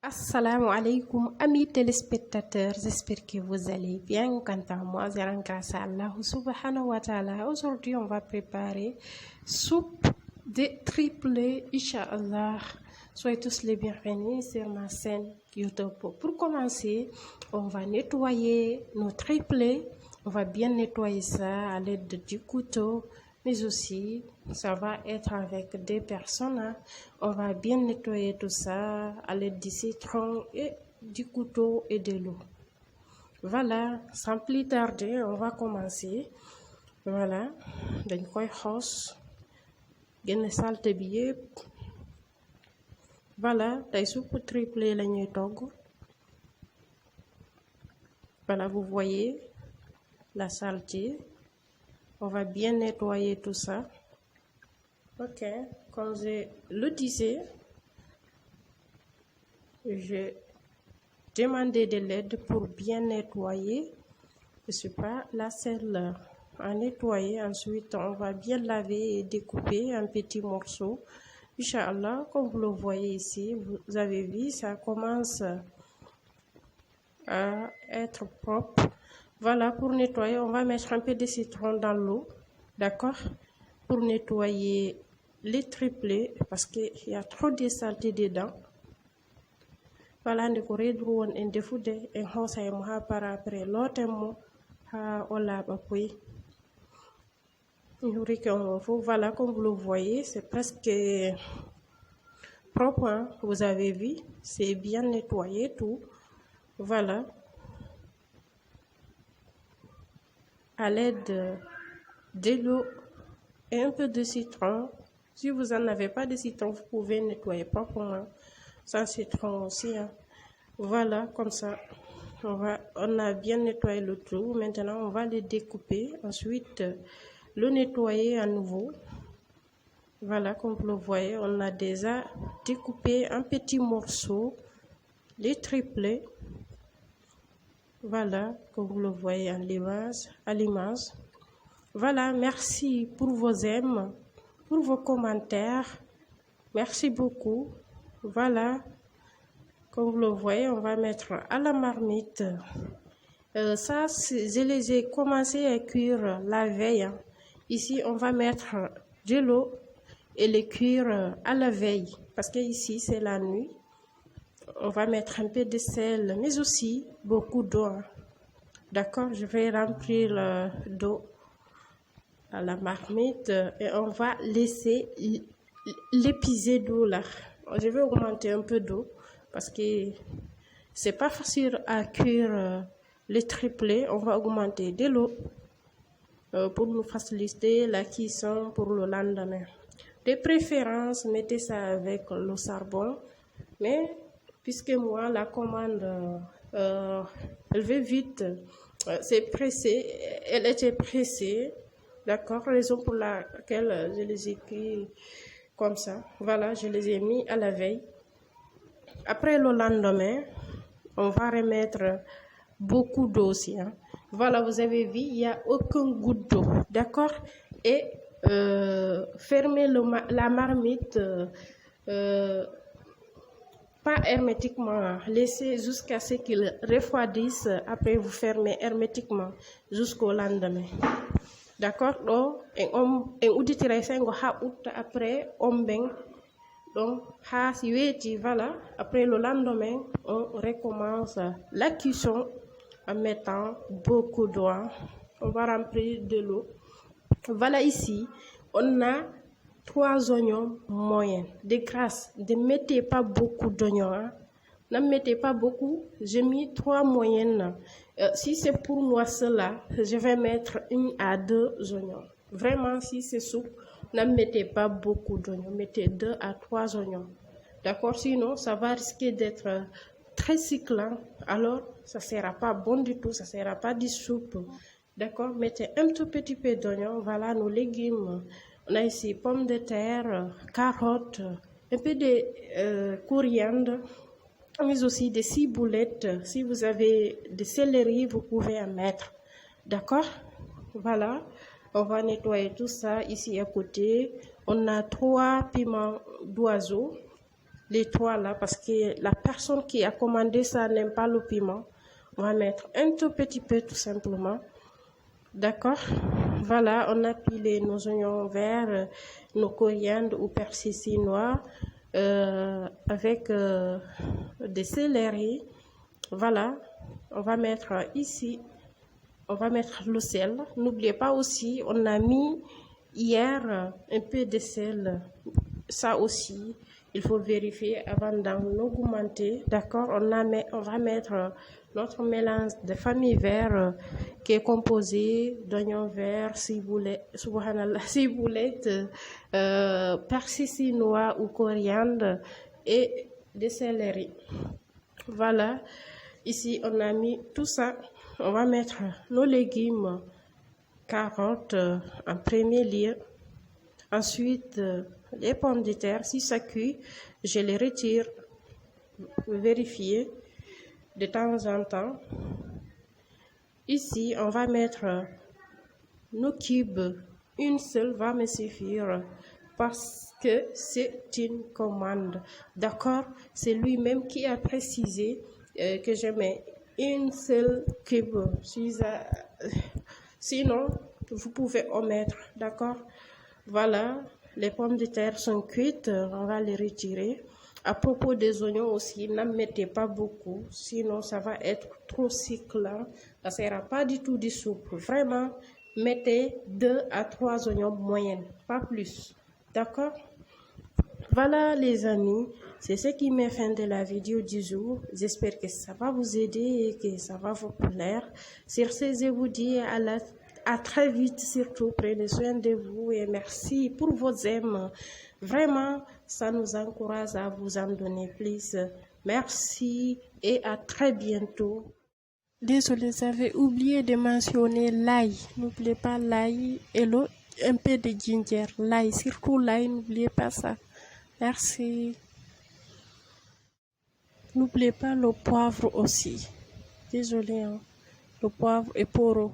Assalamu alaikum, amis téléspectateurs, j'espère que vous allez bien. Quant à moi, je rends grâce à Allah subhanahu wa ta'ala. Aujourd'hui, on va préparer soupe de triplé, Inch'Allah. Soyez tous les bienvenus sur ma chaîne YouTube. Pour commencer, on va nettoyer nos triplés. On va bien nettoyer ça à l'aide du couteau. Mais aussi, ça va être avec des personnes. Hein. On va bien nettoyer tout ça à l'aide du citron et du couteau et de l'eau. Voilà, sans plus tarder, on va commencer. Voilà, dañ koy xoos génn saleté bi yépp. Voilà, tey soupe triplé la ñuy togg. Voilà, vous voyez la saleté. On va bien nettoyer tout ça. Ok, comme je le disais, j'ai demandé de l'aide pour bien nettoyer. Je ne suis pas la seule à nettoyer. Ensuite, on va bien laver et découper en petits morceaux. Inch'Allah, comme vous le voyez ici, vous avez vu, ça commence à être propre. Voilà, pour nettoyer, on va mettre un peu de citron dans l'eau, d'accord? Pour nettoyer les triplés, parce qu'il y a trop de saleté dedans. Voilà, on va redrouver en défoude et on va par après l'autre mot à Olabapui. Voilà, comme vous le voyez, c'est presque propre, hein? Vous avez vu, c'est bien nettoyé tout. Voilà. À l'aide de l'eau et un peu de citron. Si vous n'en avez pas de citron, vous pouvez nettoyer proprement sans citron aussi. Hein. Voilà, comme ça, on a bien nettoyé le tout. Maintenant, on va le découper. Ensuite, le nettoyer à nouveau. Voilà, comme vous le voyez, on a déjà découpé en petits morceaux les triplés. Voilà, comme vous le voyez à l'image. Voilà, merci pour vos j'aime, pour vos commentaires. Merci beaucoup. Voilà, comme vous le voyez, on va mettre à la marmite. Ça, je les ai commencé à cuire la veille. Hein. Ici, on va mettre de l'eau et les cuire à la veille. Parce que ici, c'est la nuit. On va mettre un peu de sel, mais aussi beaucoup d'eau. Hein. D'accord, je vais remplir d'eau à la marmite et on va laisser l'épicer d'eau là. Je vais augmenter un peu d'eau parce que c'est pas facile à cuire les triplés. On va augmenter de l'eau pour nous faciliter la cuisson pour le lendemain. De préférence, mettez ça avec le charbon, mais puisque moi la commande elle veut vite, c'est pressé, elle était pressée. D'accord, raison pour laquelle je les ai cuits comme ça. Voilà, je les ai mis à la veille. Après le lendemain, on va remettre beaucoup d'eau aussi. Hein. Voilà, vous avez vu, il n'y a aucun goutte d'eau. D'accord? Et fermez la marmite pas hermétiquement. Laissez jusqu'à ce qu'il refroidisse. Après, vous fermez hermétiquement jusqu'au lendemain. D'accord, donc après donc voilà, après le lendemain on recommence la cuisson en mettant beaucoup d'eau. On va remplir de l'eau. Voilà, ici on a 3 oignons moyens. De grâce, ne mettez pas beaucoup d'oignons. Hein. Ne mettez pas beaucoup, j'ai mis 3 moyennes. Si c'est pour moi cela, je vais mettre 1 à 2 oignons. Vraiment, si c'est soupe, ne mettez pas beaucoup d'oignons. Mettez 2 à 3 oignons. D'accord? Sinon, ça va risquer d'être très cyclant. Alors, ça ne sera pas bon du tout. Ça ne sera pas du soupe. D'accord? Mettez un tout petit peu d'oignons. Voilà nos légumes. On a ici pommes de terre, carottes, un peu de coriandre. Mais aussi des ciboulettes. Si vous avez des céleri, vous pouvez en mettre. D'accord? Voilà. On va nettoyer tout ça ici à côté. On a 3 piments d'oiseau. les trois là, parce que la personne qui a commandé ça n'aime pas le piment. On va mettre un tout petit peu tout simplement. D'accord? Voilà, on a pilé nos oignons verts, nos coriandres ou persil chinois avec des céleri. Voilà, on va mettre ici, on va mettre le sel. N'oubliez pas aussi, on a mis hier un peu de sel. Ça aussi, il faut vérifier avant d'en augmenter. D'accord? On va mettre notre mélange de famille vert qui est composé d'oignons verts, ciboulette, persil chinois ou coriandre et de céleri. Voilà, ici on a mis tout ça. On va mettre nos légumes, carottes en premier lieu. Ensuite, les pommes de terre, si ça cuit, je les retire, vérifier de temps en temps. Ici, on va mettre nos cubes. Une seule va me suffire parce que c'est une commande. D'accord? C'est lui-même qui a précisé que je mets une seule cube. Sinon, vous pouvez omettre. D'accord? Voilà, les pommes de terre sont cuites, on va les retirer. À propos des oignons aussi, n'en mettez pas beaucoup, sinon ça va être trop cyclant, ça ne sera pas du tout de soupe. Vraiment, mettez 2 à 3 oignons moyennes, pas plus. D'accord? Voilà les amis, c'est ce qui met fin de la vidéo du jour. J'espère que ça va vous aider et que ça va vous plaire. Sur ce, je vous dis à très vite, surtout prenez soin de vous et merci pour vos aimes. Vraiment, ça nous encourage à vous en donner plus. Merci et à très bientôt. Désolé, j'avais oublié de mentionner l'ail. N'oubliez pas l'ail et un peu de ginger. L'ail, surtout l'ail, n'oubliez pas ça. Merci. N'oubliez pas le poivre aussi. Désolé, hein. Le poivre est poro.